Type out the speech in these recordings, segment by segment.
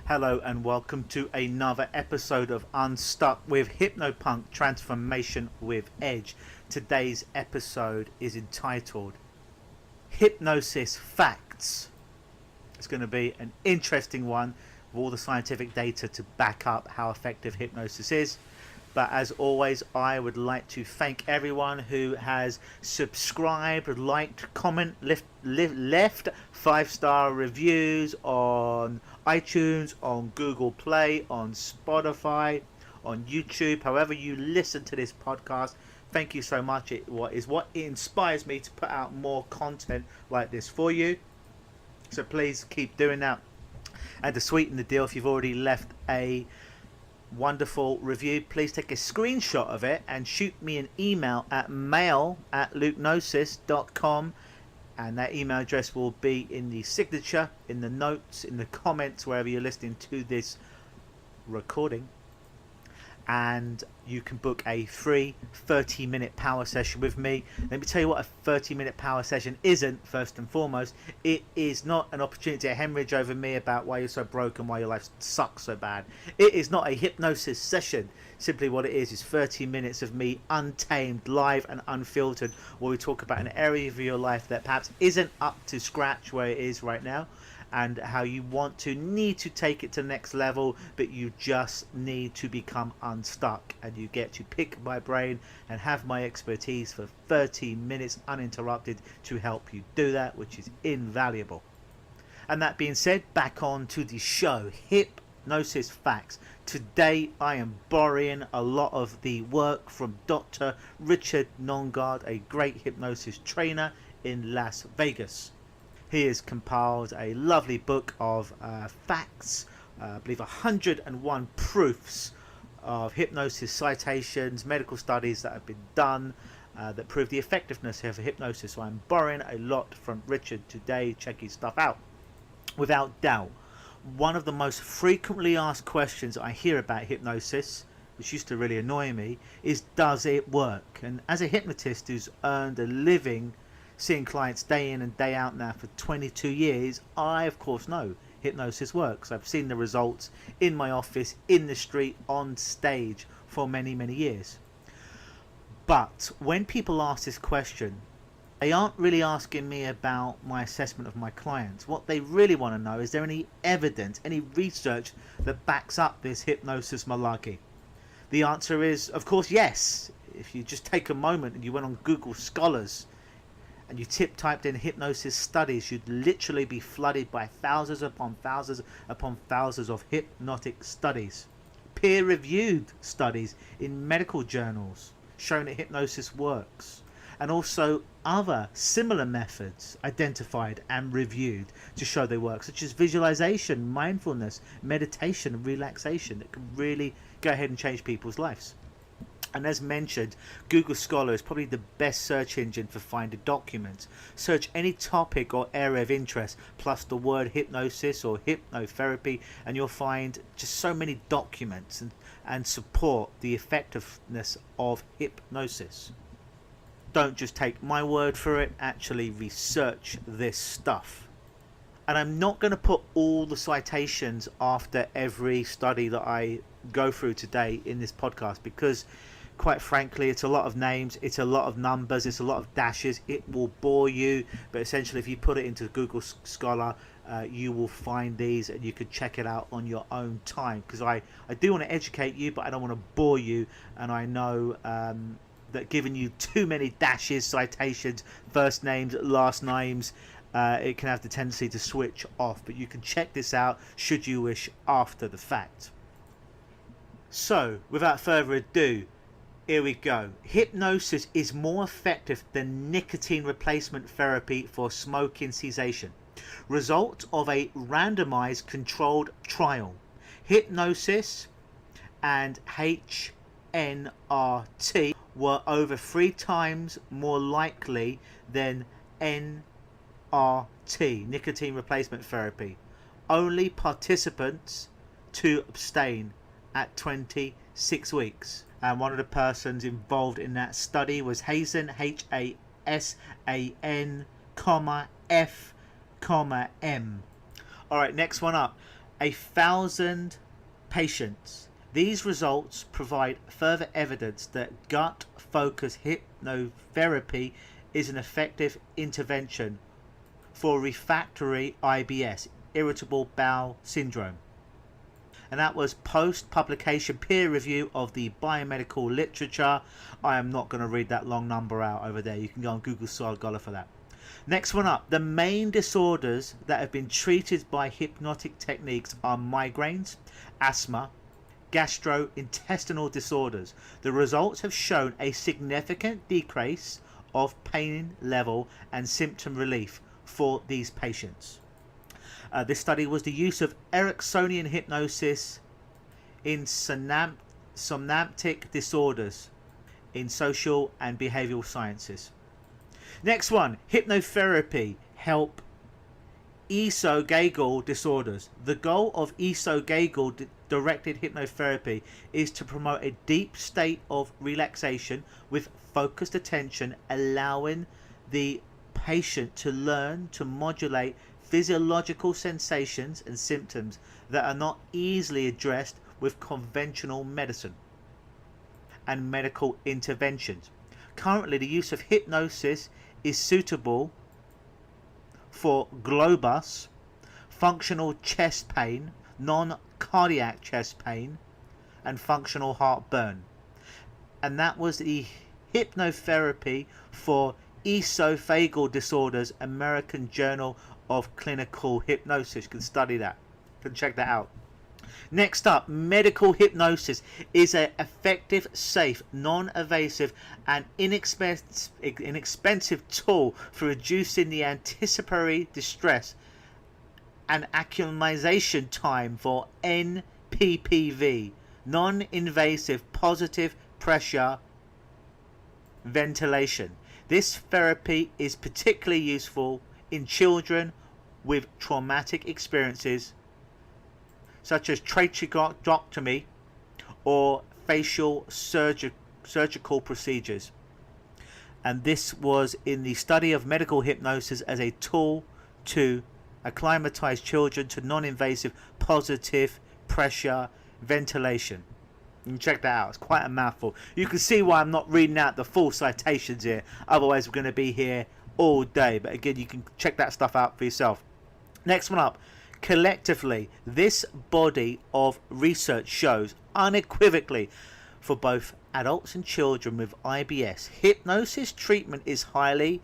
Hello and welcome to another episode of Unstuck with Hypnopunk Transformation with Edge. Today's episode is entitled Hypnosis Facts. It's going to be an interesting one with all the scientific data to back up how effective hypnosis is. But as always, I would like to thank everyone who has subscribed, liked, comment, left 5-star reviews on iTunes, on Google Play, on Spotify, on YouTube, however you listen to this podcast. Thank you so much. It inspires me to put out more content like this for you. So please keep doing that. And to sweeten the deal, if you've already left a wonderful review, please take a screenshot of it and shoot me an email at mail@LUKEnosis.com, and that email address will be in the signature, in the notes, in the comments, wherever you're listening to this recording. And you can book a free 30-minute power session with me. Let me tell you what a 30-minute power session isn't. First and foremost, it is not an opportunity to hemorrhage over me about why you're so broken, why your life sucks so bad. It is not a hypnosis session. Simply what it is 30 minutes of me untamed, live and unfiltered, where we talk about an area of your life that perhaps isn't up to scratch where it is right now, and how you need to take it to the next level, but you just need to become unstuck, and you get to pick my brain and have my expertise for 30 minutes uninterrupted to help you do that, which is invaluable. And that being said, back on to the show. Hypnosis Facts. Today I am borrowing a lot of the work from Dr. Richard Nongard, a great hypnosis trainer in Las Vegas. He has compiled a lovely book of facts, I believe 101 proofs of hypnosis citations, medical studies that have been done that prove the effectiveness of hypnosis. So I'm borrowing a lot from Richard today. Check his stuff out. Without doubt, one of the most frequently asked questions I hear about hypnosis, which used to really annoy me, is does it work? And as a hypnotist who's earned a living seeing clients day in and day out now for 22 years, I of course know hypnosis works. I've seen the results in my office, in the street, on stage for many, many years. But when people ask this question, they aren't really asking me about my assessment of my clients. What they really want to know is there any evidence, any research that backs up this hypnosis malarkey? The answer is, of course, yes. If you just take a moment and you went on Google Scholars and you typed in hypnosis studies, you'd literally be flooded by thousands upon thousands upon thousands of hypnotic studies, peer-reviewed studies in medical journals showing that hypnosis works, and also other similar methods identified and reviewed to show they work, such as visualization, mindfulness, meditation, and relaxation that can really go ahead and change people's lives. And as mentioned, Google Scholar is probably the best search engine for finding documents. Search any topic or area of interest, plus the word hypnosis or hypnotherapy, and you'll find just so many documents and support the effectiveness of hypnosis. Don't just take my word for it, actually research this stuff. And I'm not going to put all the citations after every study that I go through today in this podcast, because quite frankly it's a lot of names, it's a lot of numbers, it's a lot of dashes. It will bore you, but essentially if you put it into Google Scholar, you will find these and you can check it out on your own time, because I do want to educate you, but I don't want to bore you, and I know that giving you too many dashes, citations, first names, last names, it can have the tendency to switch off. But you can check this out should you wish after the fact. So without further ado, here we go. Hypnosis is more effective than nicotine replacement therapy for smoking cessation. Result of a randomized controlled trial. Hypnosis and HNRT were over 3 times more likely than NRT, nicotine replacement therapy. Only participants to abstain at 26 weeks. And one of the persons involved in that study was Hasan, Hasan, F, M. Alright, next one up. 1,000 patients. These results provide further evidence that gut-focused hypnotherapy is an effective intervention for refractory IBS, irritable bowel syndrome. And that was post-publication peer review of the biomedical literature. I am not going to read that long number out over there. You can go on Google Scholar for that. Next one up, the main disorders that have been treated by hypnotic techniques are migraines, asthma, gastrointestinal disorders. The results have shown a significant decrease of pain level and symptom relief for these patients. This study was the use of Ericksonian hypnosis in somnatic disorders in social and behavioral sciences. Next one, hypnotherapy help esophageal disorders. The goal of esophageal directed hypnotherapy is to promote a deep state of relaxation with focused attention, allowing the patient to learn to modulate physiological sensations and symptoms that are not easily addressed with conventional medicine and medical interventions. Currently, the use of hypnosis is suitable for globus, functional chest pain, non-cardiac chest pain, and functional heartburn. And that was the hypnotherapy for esophageal disorders, American Journal of Clinical Hypnosis. You can study that. You can check that out. Next up, medical hypnosis is an effective, safe, non-invasive and inexpensive tool for reducing the anticipatory distress and acclimatization time for NPPV, non-invasive positive pressure ventilation. This therapy is particularly useful in children with traumatic experiences such as tracheotomy or facial surgical procedures. And this was in the study of medical hypnosis as a tool to acclimatize children to non-invasive positive pressure ventilation. You can check that out. It's quite a mouthful. You can see why I'm not reading out the full citations here. Otherwise, we're going to be here all day. But again, you can check that stuff out for yourself. Next one up. Collectively, this body of research shows unequivocally for both adults and children with IBS, hypnosis treatment is highly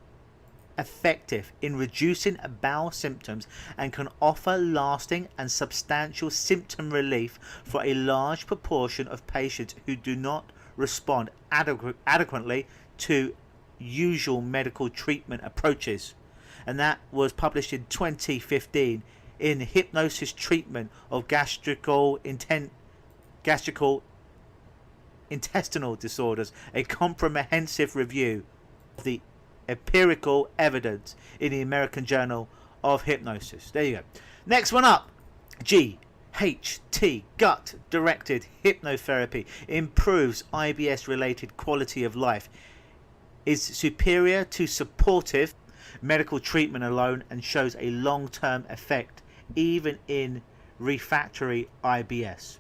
effective in reducing bowel symptoms and can offer lasting and substantial symptom relief for a large proportion of patients who do not respond adequately to usual medical treatment approaches. And that was published in 2015 in Hypnosis Treatment of Gastrical Intestinal Disorders, a comprehensive review of the empirical evidence in the American Journal of Hypnosis. There you go. Next one up, GHT, gut-directed hypnotherapy, improves IBS-related quality of life, is superior to supportive medical treatment alone, and shows a long-term effect even in refractory IBS.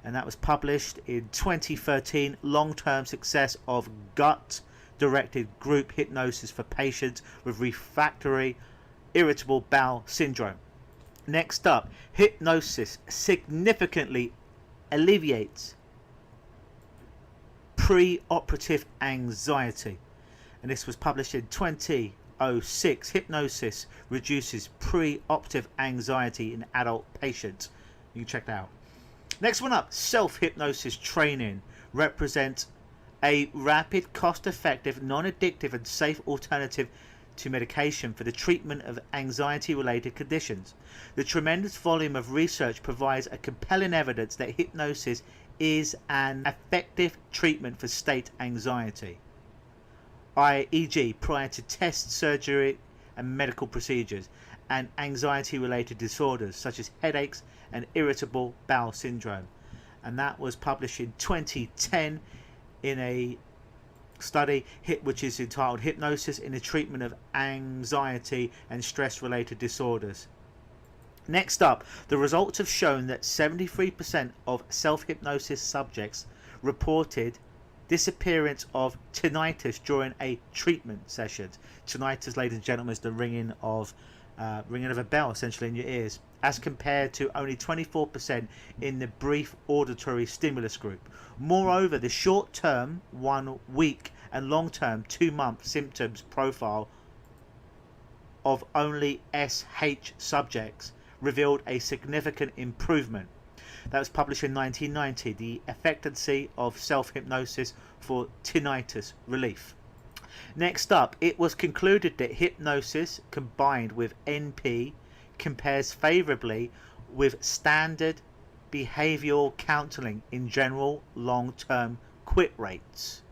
And that was published in 2013, long-term success of gut-directed group hypnosis for patients with refractory irritable bowel syndrome. Next up, hypnosis significantly alleviates pre-operative anxiety. And this was published in 2006. Hypnosis reduces pre-operative anxiety in adult patients. You can check that out. Next one up, self-hypnosis training represents a rapid, cost-effective, non-addictive and safe alternative to medication for the treatment of anxiety-related conditions. The tremendous volume of research provides a compelling evidence that hypnosis is an effective treatment for state anxiety, e.g. prior to test, surgery and medical procedures, and anxiety-related disorders such as headaches and irritable bowel syndrome. And that was published in 2010 in a study which is entitled Hypnosis in the Treatment of Anxiety and Stress-Related Disorders. Next up, the results have shown that 73% of self-hypnosis subjects reported disappearance of tinnitus during a treatment session. Tinnitus, ladies and gentlemen, is the ringing of a bell essentially in your ears, as compared to only 24% in the brief auditory stimulus group. Moreover, the short-term 1 week and long-term 2-month symptoms profile of only SH subjects revealed a significant improvement. That was published in 1990, the efficacy of self-hypnosis for tinnitus relief. Next up, it was concluded that hypnosis combined with NP compares favourably with standard behavioural counselling in general long-term quit rates.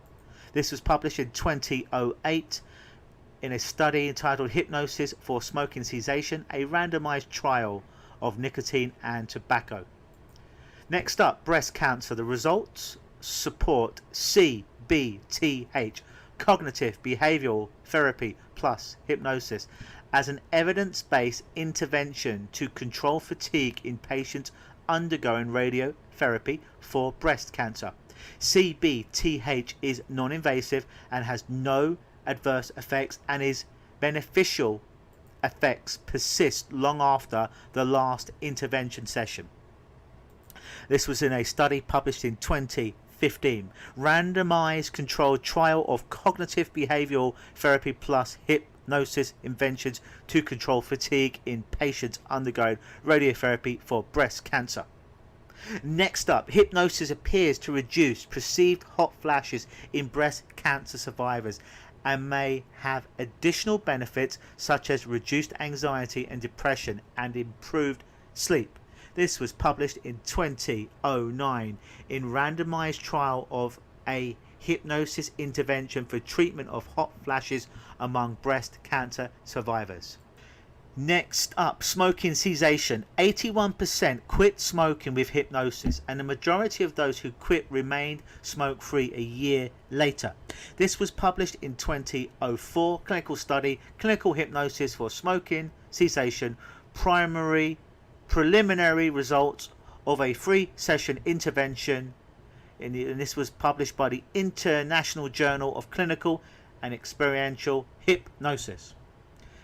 This was published in 2008 in a study entitled Hypnosis for Smoking Cessation, a randomized trial of nicotine and tobacco. Next up, breast cancer. The results support CBTH, cognitive behavioral therapy plus hypnosis, as an evidence-based intervention to control fatigue in patients undergoing radiotherapy for breast cancer. CBTH is non-invasive and has no adverse effects, and its beneficial effects persist long after the last intervention session. This was in a study published in 2015, randomized controlled trial of cognitive behavioral therapy plus hypnosis interventions to control fatigue in patients undergoing radiotherapy for breast cancer. Next up, hypnosis appears to reduce perceived hot flashes in breast cancer survivors and may have additional benefits such as reduced anxiety and depression and improved sleep. This was published in 2009 in randomized trial of a hypnosis intervention for treatment of hot flashes among breast cancer survivors. Next up, smoking cessation. 81% quit smoking with hypnosis, and the majority of those who quit remained smoke-free a year later. This was published in 2004, clinical study, clinical hypnosis for smoking cessation, preliminary results of a 3-session intervention, and this was published by the International Journal of Clinical and Experiential Hypnosis.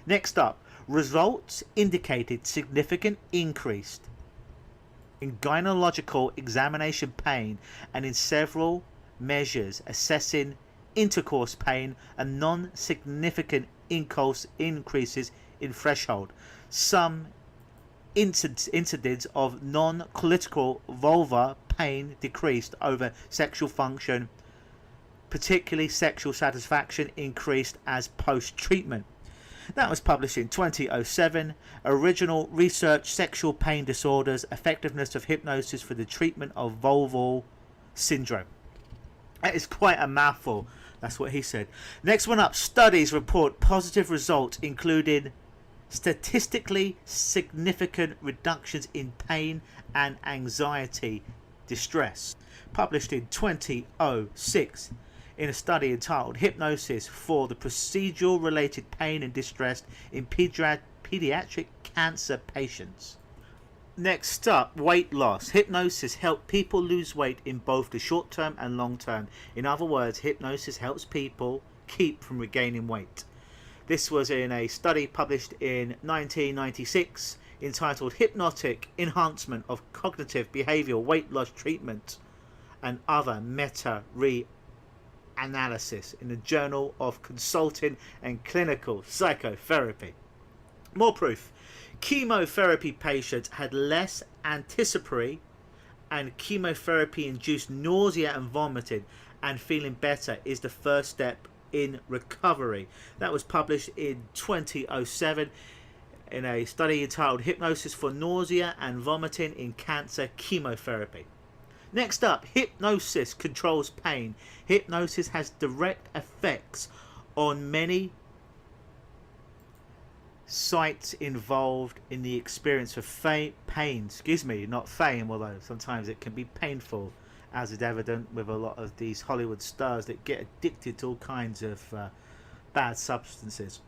Next up, results indicated significant increase in gynecological examination pain and in several measures assessing intercourse pain and non-significant increases in threshold. Some incidents of non-clitoral vulvar pain decreased over sexual function, particularly sexual satisfaction increased as post-treatment. That was published in 2007. Original research, sexual pain disorders, effectiveness of hypnosis for the treatment of vulval syndrome. That is quite a mouthful. That's what he said. Next one up, studies report positive results including statistically significant reductions in pain and anxiety distress. Published in 2006. In a study entitled Hypnosis for the Procedural Related Pain and Distress in Pediatric Cancer Patients. Next up, weight loss. Hypnosis helps people lose weight in both the short term and long term. In other words, hypnosis helps people keep from regaining weight. This was in a study published in 1996 entitled Hypnotic Enhancement of Cognitive Behavioral Weight Loss Treatment and Other Meta-Analysis in the Journal of Consulting and Clinical Psychotherapy. More proof. Chemotherapy patients had less anticipatory and chemotherapy-induced nausea and vomiting, and feeling better is the first step in recovery. That was published in 2007 in a study entitled Hypnosis for Nausea and Vomiting in Cancer Chemotherapy. Next up, hypnosis controls pain. Hypnosis has direct effects on many sites involved in the experience of pain. Not fame, although sometimes it can be painful, as is evident with a lot of these Hollywood stars that get addicted to all kinds of bad substances.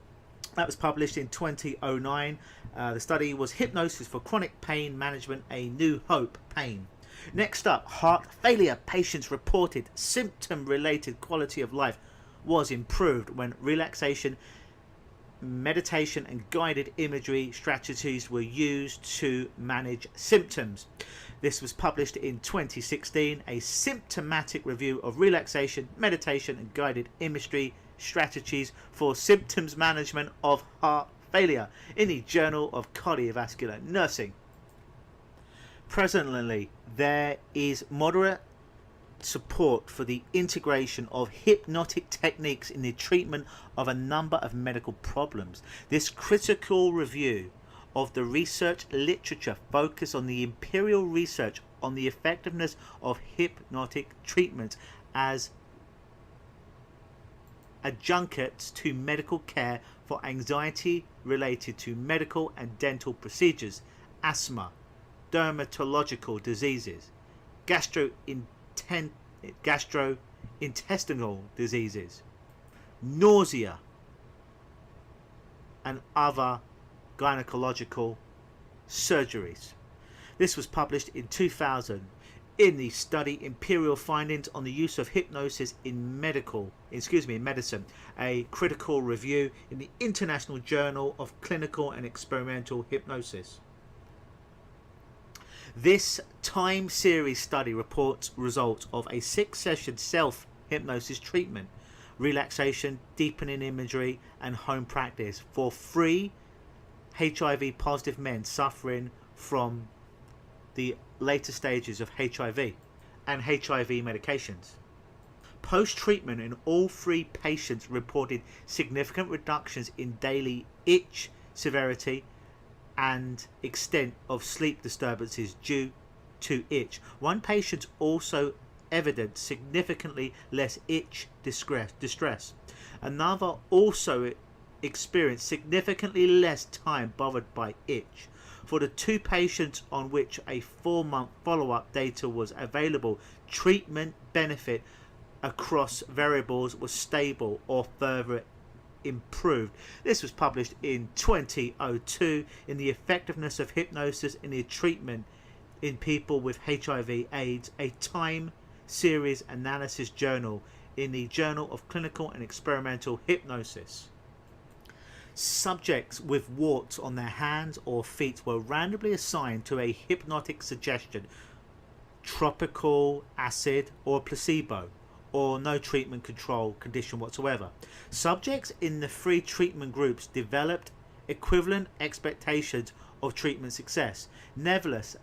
That was published in 2009. The study was Hypnosis for Chronic Pain Management, A New Hope Pain. Next up, heart failure patients reported symptom-related quality of life was improved when relaxation, meditation and guided imagery strategies were used to manage symptoms. This was published in 2016, a symptomatic review of relaxation, meditation and guided imagery strategies for symptoms management of heart failure in the Journal of Cardiovascular Nursing. Presently, there is moderate support for the integration of hypnotic techniques in the treatment of a number of medical problems. This critical review of the research literature focused on the empirical research on the effectiveness of hypnotic treatments as adjuncts to medical care for anxiety related to medical and dental procedures, asthma, dermatological diseases, gastrointestinal diseases, nausea, and other gynecological surgeries. This was published in 2000 in the study Imperial Findings on the Use of Hypnosis in Medicine, a critical review in the International Journal of Clinical and Experimental Hypnosis. This time series study reports results of a 6-session self-hypnosis treatment, relaxation, deepening imagery and home practice for 3 HIV positive men suffering from the later stages of HIV and HIV medications. Post-treatment in all 3 patients reported significant reductions in daily itch severity and extent of sleep disturbances due to itch. One patient also evidenced significantly less itch distress. Another also experienced significantly less time bothered by itch. For the 2 patients on which a 4-month follow-up data was available, treatment benefit across variables was stable or further improved. This was published in 2002 in the Effectiveness of Hypnosis in the Treatment in People with HIV/AIDS, a time series analysis journal in the Journal of Clinical and Experimental Hypnosis. Subjects with warts on their hands or feet were randomly assigned to a hypnotic suggestion, tropical acid or placebo, or no treatment control condition whatsoever. Subjects in the 3 treatment groups developed equivalent expectations of treatment success. Nevertheless,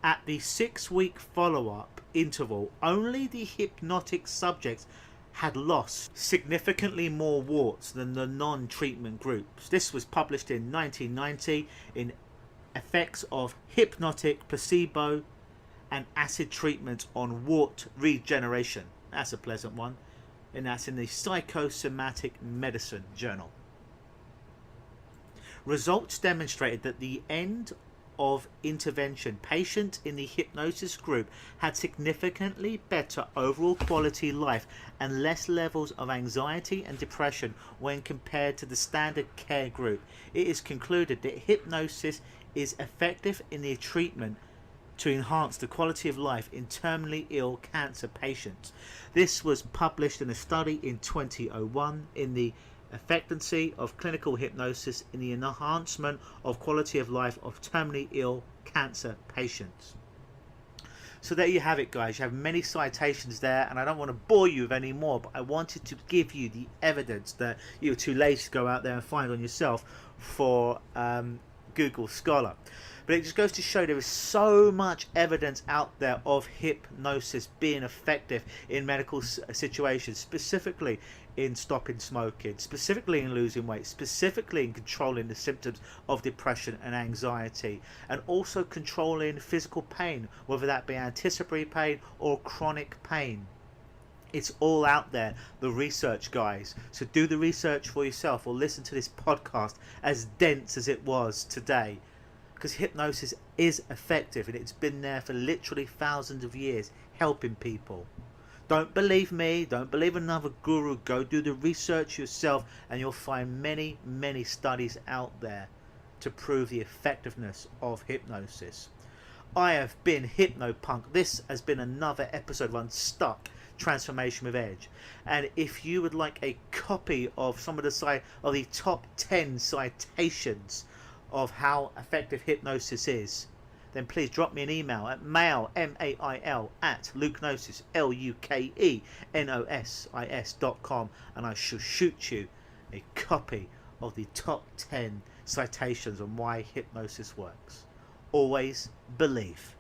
at the 6-week follow-up interval, only the hypnotic subjects had lost significantly more warts than the non-treatment groups. This was published in 1990 in Effects of Hypnotic Placebo and Acid Treatment on Wart Regeneration. That's a pleasant one. And that's in the Psychosomatic Medicine Journal. Results demonstrated that the end of intervention, patients in the hypnosis group had significantly better overall quality life and less levels of anxiety and depression when compared to the standard care group. It is concluded that hypnosis is effective in the treatment to enhance the quality of life in terminally ill cancer patients. This was published in a study in 2001 in the Effectiveness of Clinical Hypnosis in the Enhancement of Quality of Life of Terminally Ill Cancer Patients. So there you have it, guys. You have many citations there, and I don't want to bore you with any more, but I wanted to give you the evidence that you're too lazy to go out there and find on yourself for Google Scholar. But it just goes to show there is so much evidence out there of hypnosis being effective in medical situations, specifically in stopping smoking, specifically in losing weight, specifically in controlling the symptoms of depression and anxiety, and also controlling physical pain, whether that be anticipatory pain or chronic pain. It's all out there, the research, guys. So do the research for yourself, or listen to this podcast, as dense as it was today. Because hypnosis is effective, and it's been there for literally thousands of years, helping people. Don't believe me, don't believe another guru. Go do the research yourself, and you'll find many, many studies out there to prove the effectiveness of hypnosis. I have been Hypnopunk. This has been another episode of Unstuck Transformation with Edge. And if you would like a copy of some of the top 10 citations of how effective hypnosis is, then please drop me an email at mail, M-A-I-L, at LUKENOSIS, LUKENOSIS.com, and I shall shoot you a copy of the top 10 citations on why hypnosis works. Always believe.